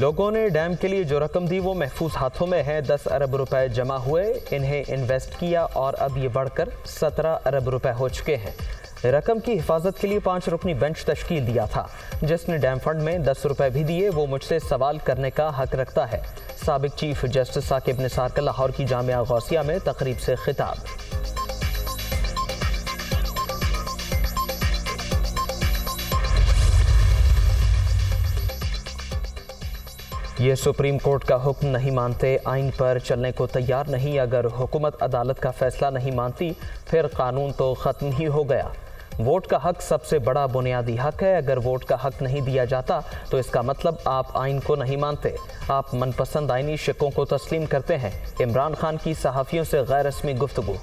لوگوں نے ڈیم کے لیے جو رقم دی وہ محفوظ ہاتھوں میں ہے۔ 10 ارب روپے جمع ہوئے، انہیں انویسٹ کیا اور اب یہ بڑھ کر 17 ارب روپے ہو چکے ہیں۔ رقم کی حفاظت کے لیے 5 رکنی بینچ تشکیل دیا تھا۔ جس نے ڈیم فنڈ میں 10 روپے بھی دیے وہ مجھ سے سوال کرنے کا حق رکھتا ہے۔ سابق چیف جسٹس ثاقب نثار کا لاہور کی جامعہ غوثیہ میں تقریب سے خطاب۔ یہ سپریم کورٹ کا حکم نہیں مانتے، آئین پر چلنے کو تیار نہیں۔ اگر حکومت عدالت کا فیصلہ نہیں مانتی پھر قانون تو ختم ہی ہو گیا۔ ووٹ کا حق سب سے بڑا بنیادی حق ہے۔ اگر ووٹ کا حق نہیں دیا جاتا تو اس کا مطلب آپ آئین کو نہیں مانتے، آپ من پسند آئینی شقوں کو تسلیم کرتے ہیں۔ عمران خان کی صحافیوں سے غیر رسمی گفتگو۔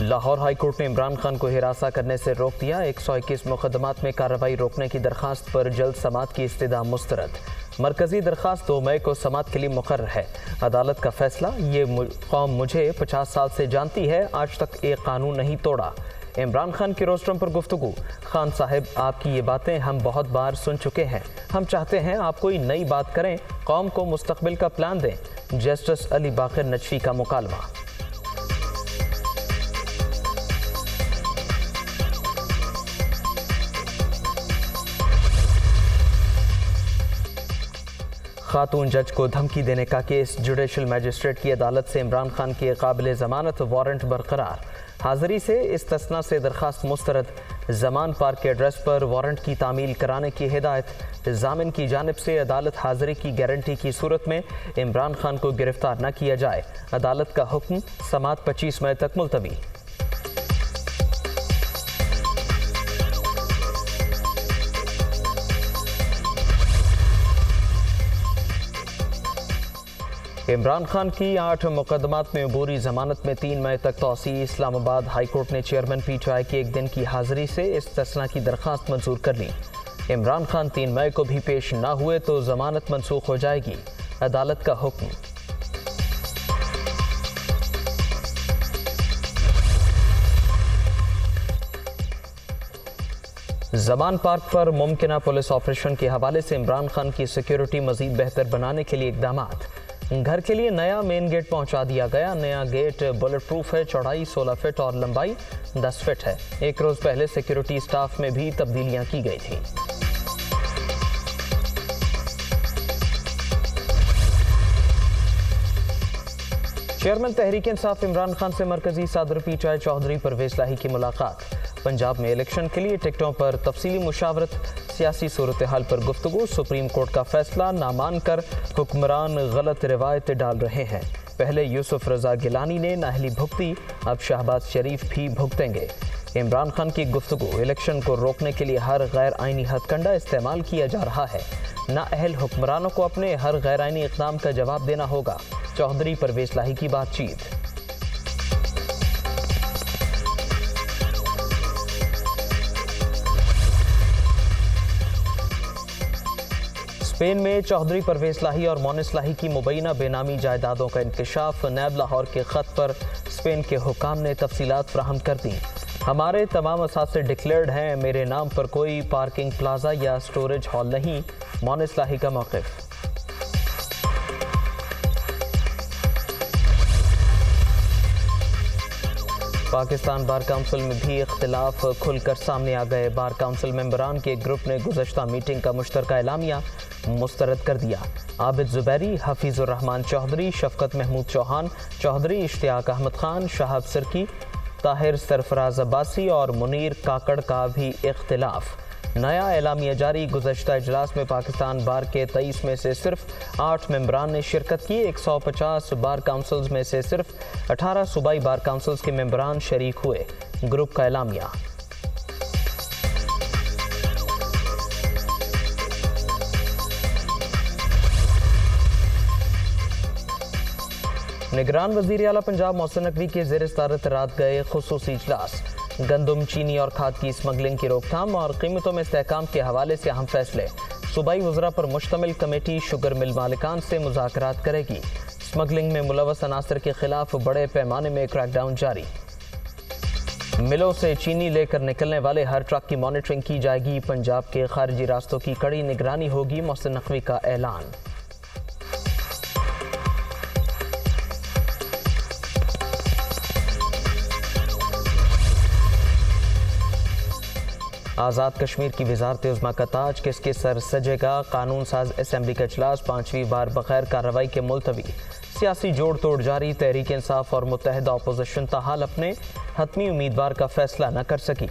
لاہور ہائی کورٹ نے عمران خان کو ہراساں کرنے سے روک دیا۔ 121 مقدمات میں کارروائی روکنے کی درخواست پر جلد سماعت کی استدعا مسترد۔ مرکزی درخواست 2 مئی کو سماعت کے لیے مقرر ہے۔ عدالت کا فیصلہ، یہ قوم مجھے 50 سال سے جانتی ہے، آج تک ایک قانون نہیں توڑا۔ عمران خان کے روسٹرم پر گفتگو۔ خان صاحب، آپ کی یہ باتیں ہم بہت بار سن چکے ہیں، ہم چاہتے ہیں آپ کوئی نئی بات کریں، قوم کو مستقبل کا پلان دیں۔ جسٹس علی باقر نجفی کا مکالمہ۔ خاتون جج کو دھمکی دینے کا کیس، جوڈیشل میجسٹریٹ کی عدالت سے عمران خان کی قابل ضمانت وارنٹ برقرار۔ حاضری سے استثناء سے درخواست مسترد۔ زمان پارک کے ایڈریس پر وارنٹ کی تعمیل کرانے کی ہدایت۔ ضامن کی جانب سے عدالت حاضری کی گارنٹی کی صورت میں عمران خان کو گرفتار نہ کیا جائے۔ عدالت کا حکم، سماعت 25 مئی تک ملتوی۔ عمران خان کی 8 مقدمات میں عبوری ضمانت میں 3 مئی تک توسیع۔ اسلام آباد ہائی کورٹ نے چیئرمین پی ٹی آئی کی 1 دن کی حاضری سے استثناء کی درخواست منظور کر لی۔ عمران خان 3 مئی کو بھی پیش نہ ہوئے تو ضمانت منسوخ ہو جائے گی۔ عدالت کا حکم۔ زمان پارک پر ممکنہ پولیس آپریشن کے حوالے سے عمران خان کی سیکیورٹی مزید بہتر بنانے کے لیے اقدامات۔ گھر کے لیے نیا مین گیٹ پہنچا دیا گیا۔ نیا گیٹ بلٹ پروف ہے، چوڑائی 16 فٹ اور لمبائی 10 فٹ ہے۔ 1 روز پہلے سیکیورٹی سٹاف میں بھی تبدیلیاں کی گئی تھیں۔ چیئرمین تحریک انصاف عمران خان سے مرکزی صدر P T I Chaudhry Pervaiz Elahi کی ملاقات۔ پنجاب میں الیکشن کے لیے ٹکٹوں پر تفصیلی مشاورت۔ سیاسی صورتحال پر گفتگو۔ سپریم کورٹ کا فیصلہ نہ مان کر حکمران غلط روایت ڈال رہے ہیں۔ پہلے یوسف رضا گیلانی نے نااہلی بھگتی، اب شہباز شریف بھی بھگتیں گے۔ عمران خان کی گفتگو۔ الیکشن کو روکنے کے لیے ہر غیر آئینی ہتھ کنڈا استعمال کیا جا رہا ہے۔ نااہل حکمرانوں کو اپنے ہر غیر آئینی اقدام کا جواب دینا ہوگا۔ چودھری پرویز لاہی کی بات چیت۔ اسپین میں چودھری پرویز لاہی اور مونس لاہی کی مبینہ بے نامی جائیدادوں کا انکشاف۔ نیب لاہور کے خط پر اسپین کے حکام نے تفصیلات فراہم کر دیں۔ ہمارے تمام اثاثے ڈکلیئرڈ ہیں، میرے نام پر کوئی پارکنگ پلازا یا سٹوریج ہال نہیں۔ مونس لاہی کا موقف۔ پاکستان بار کونسل میں بھی اختلاف کھل کر سامنے آ گئے۔ بار کونسل ممبران کے گروپ نے گزشتہ میٹنگ کا مشترکہ اعلامیہ مسترد کر دیا۔ عابد زبیری، حفیظ الرحمان چودھری، شفقت محمود چوہان چودھری، اشتیاق احمد خان، شہاب سرکی، طاہر سرفراز عباسی اور منیر کاکڑ کا بھی اختلاف۔ نیا اعلامیہ جاری۔ گزشتہ اجلاس میں پاکستان بار کے 23 میں سے صرف 8 ممبران نے شرکت کی۔ 150 بار کونسلز میں سے صرف 18 صوبائی بار کونسلز کے ممبران شریک ہوئے۔ گروپ کا اعلامیہ۔ نگران وزیر اعلیٰ پنجاب محسن نقوی کے زیر صدارت رات گئے خصوصی اجلاس۔ گندم، چینی اور کھاد کی اسمگلنگ کی روک تھام اور قیمتوں میں استحکام کے حوالے سے اہم فیصلے۔ صوبائی وزراء پر مشتمل کمیٹی شوگر مل مالکان سے مذاکرات کرے گی۔ اسمگلنگ میں ملوث عناصر کے خلاف بڑے پیمانے میں کریک ڈاؤن جاری۔ ملوں سے چینی لے کر نکلنے والے ہر ٹرک کی مانیٹرنگ کی جائے گی، پنجاب کے خارجی راستوں کی کڑی نگرانی ہوگی، محسن نقوی کا اعلان۔ آزاد کشمیر کی وزارت عظمیٰ کا تاج کس کے سر سجے گا؟ قانون ساز اسمبلی کا اجلاس 5ویں بار بغیر کارروائی کے ملتوی، سیاسی جوڑ توڑ جاری، تحریک انصاف اور متحدہ اپوزیشن تاحال اپنے حتمی امیدوار کا فیصلہ نہ کر سکی۔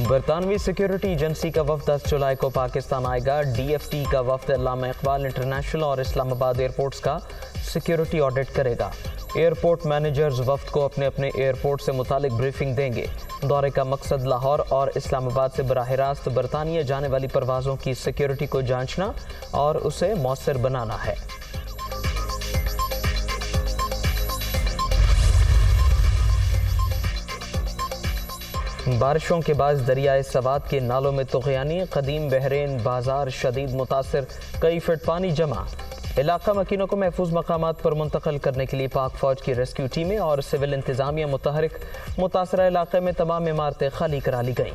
برطانوی سیکیورٹی ایجنسی کا وفد 10 جولائی کو پاکستان آئے گا، ڈی ایف ٹی کا وفد علامہ اقبال انٹرنیشنل اور اسلام آباد ایئرپورٹس کا سیکیورٹی آڈٹ کرے گا۔ ایئرپورٹ مینیجرز وفد کو اپنے اپنے ایئرپورٹ سے متعلق بریفنگ دیں گے۔ دورے کا مقصد لاہور اور اسلام آباد سے براہ راست برطانیہ جانے والی پروازوں کی سیکیورٹی کو جانچنا اور اسے مؤثر بنانا ہے۔ بارشوں کے باعث دریائے سوات کے نالوں میں طغیانی، قدیم بحرین بازار شدید متاثر، کئی فٹ پانی جمع۔ علاقہ مکینوں کو محفوظ مقامات پر منتقل کرنے کے لیے پاک فوج کی ریسکیو ٹیمیں اور سول انتظامیہ متحرک، متاثرہ علاقے میں تمام عمارتیں خالی کرا لی گئیں۔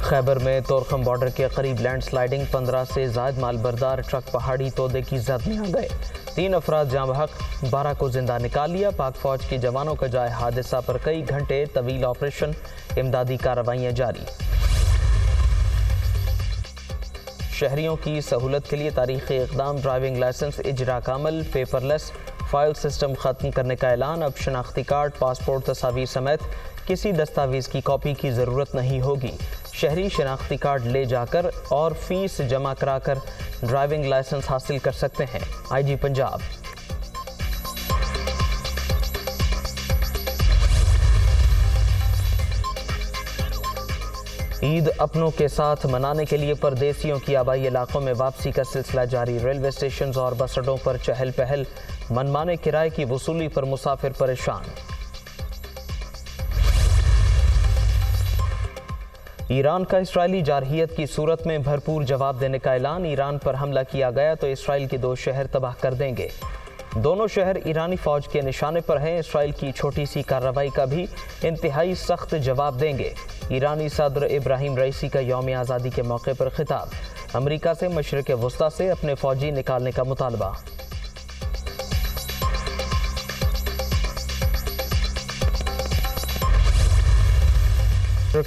خیبر میں تورخم بارڈر کے قریب لینڈ سلائیڈنگ، 15 سے زائد مال بردار ٹرک پہاڑی تودے کی زد میں آ گئے، 3 افراد جاں بحق، 12 کو زندہ نکال لیا۔ پاک فوج کے جوانوں کا جائے حادثہ پر کئی گھنٹے طویل آپریشن، امدادی کارروائیاں جاری۔ شہریوں کی سہولت کے لیے تاریخی اقدام، ڈرائیونگ لائسنس اجرا کا عمل، پیپر لیس فائل سسٹم ختم کرنے کا اعلان۔ اب شناختی کارڈ، پاسپورٹ، تصاویر سمیت کسی دستاویز کی کاپی کی ضرورت نہیں ہوگی۔ شہری شناختی کارڈ لے جا کر اور فیس جمع کرا کر ڈرائیونگ لائسنس حاصل کر سکتے ہیں۔ آئی جی پنجاب۔ عید اپنوں کے ساتھ منانے کے لیے پردیسیوں کی آبائی علاقوں میں واپسی کا سلسلہ جاری، ریلوے اسٹیشنز اور بس اڈوں پر چہل پہل، منمانے کرائے کی وصولی پر مسافر پریشان۔ ایران کا اسرائیلی جارحیت کی صورت میں بھرپور جواب دینے کا اعلان، ایران پر حملہ کیا گیا تو اسرائیل کے 2 شہر تباہ کر دیں گے۔ دونوں شہر ایرانی فوج کے نشانے پر ہیں، اسرائیل کی چھوٹی سی کارروائی کا بھی انتہائی سخت جواب دیں گے۔ ایرانی صدر ابراہیم رئیسی کا یوم آزادی کے موقع پر خطاب، امریکہ سے مشرق وسطی سے اپنے فوجی نکالنے کا مطالبہ۔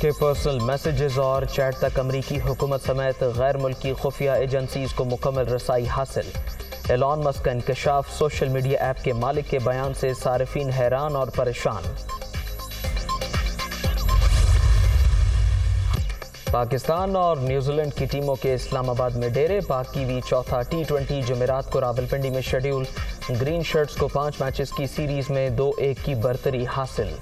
کے پرسنل میسیجز اور چیٹ تک امریکی حکومت سمیت غیر ملکی خفیہ ایجنسیز کو مکمل رسائی حاصل۔ ایلان مسک کا انکشاف، سوشل میڈیا ایپ کے مالک کے بیان سے صارفین حیران اور پریشان۔ پاکستان اور نیوزی لینڈ کی ٹیموں کے اسلام آباد میں ڈیرے، پاک کی بھی چوتھا ٹی20 جمعرات کو راولپنڈی میں شیڈیول، گرین شرٹس کو 5 میچز کی سیریز میں 2-1 کی برتری حاصل۔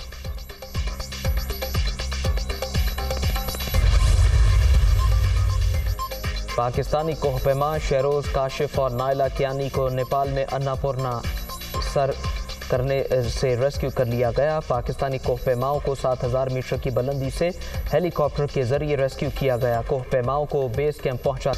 پاکستانی کوہ پیما شہروز کاشف اور نائلہ کیانی کو نیپال میں اناپورنا سر کرنے سے ریسکیو کر لیا گیا۔ پاکستانی کوہ پیماؤں کو 7000 میٹر کی بلندی سے ہیلی کاپٹر کے ذریعے ریسکیو کیا گیا۔ کوہ پیماؤں کو بیس کیمپ پہنچا